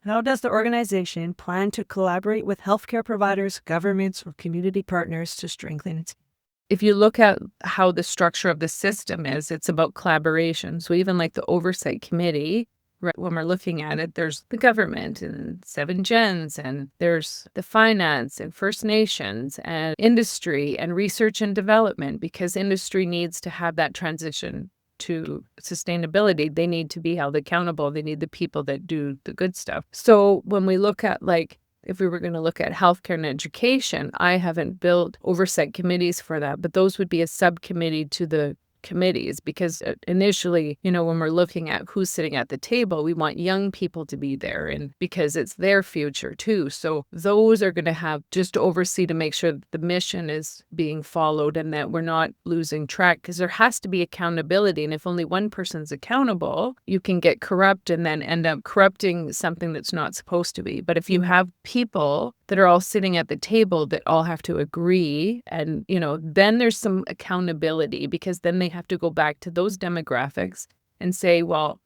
How does the organization plan to collaborate with healthcare providers, governments, or community partners to strengthen its? If you look at how the structure of the system is, it's about collaboration. So even like the oversight committee, right, when we're looking at it, there's the government and Seven Gens, and there's the finance and First Nations and industry and research and development, because industry needs to have that transition to sustainability. They need to be held accountable. They need the people that do the good stuff. So when we look at like, if we were going to look at healthcare and education, I haven't built oversight committees for that, but those would be a subcommittee to the committees, because initially, when we're looking at who's sitting at the table, we want young people to be there, and because it's their future too. So those are going to have just to oversee to make sure that the mission is being followed and that we're not losing track, because there has to be accountability. And if only one person's accountable, you can get corrupt and then end up corrupting something that's not supposed to be. But if you have people that are all sitting at the table that all have to agree, and then there's some accountability, because then they have to go back to those demographics and say, well,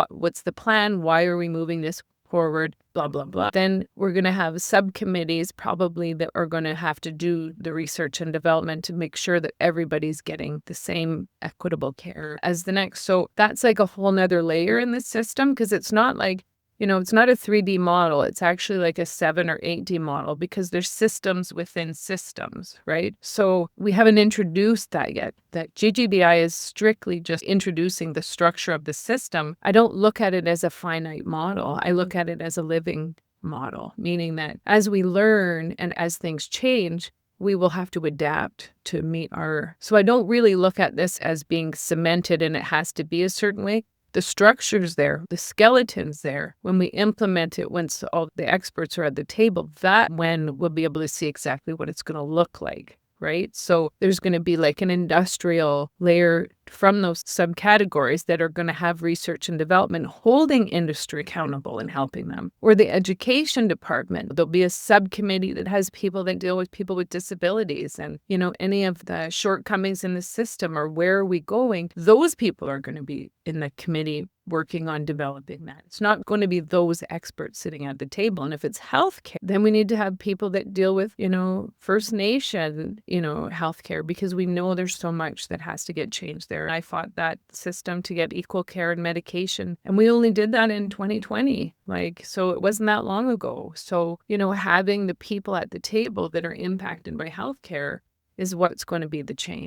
what's the plan? Why are we moving this forward? Blah, blah, blah. Then we're going to have subcommittees probably that are going to have to do the research and development to make sure that everybody's getting the same equitable care as the next. So that's like a whole nother layer in the system, because it's not like, it's not a 3D model. It's actually like a 7 or 8D model, because there's systems within systems, right? So we haven't introduced that yet. That GGDI is strictly just introducing the structure of the system. I don't look at it as a finite model. I look at it as a living model, meaning that as we learn and as things change, we will have to adapt to meet our... So I don't really look at this as being cemented and it has to be a certain way. The structure's there, the skeleton's there. When we implement it, once all the experts are at the table, that when we'll be able to see exactly what it's going to look like, right? So there's going to be like an industrial layer from those subcategories that are going to have research and development holding industry accountable and helping them. Or the education department, there'll be a subcommittee that has people that deal with people with disabilities, and any of the shortcomings in the system, or where are we going, those people are going to be in the committee working on developing that. It's not going to be those experts sitting at the table. And if it's healthcare, then we need to have people that deal with, First Nation, healthcare, because we know there's so much that has to get changed there. I fought that system to get equal care and medication, and we only did that in 2020. So it wasn't that long ago. So, having the people at the table that are impacted by healthcare is what's going to be the change.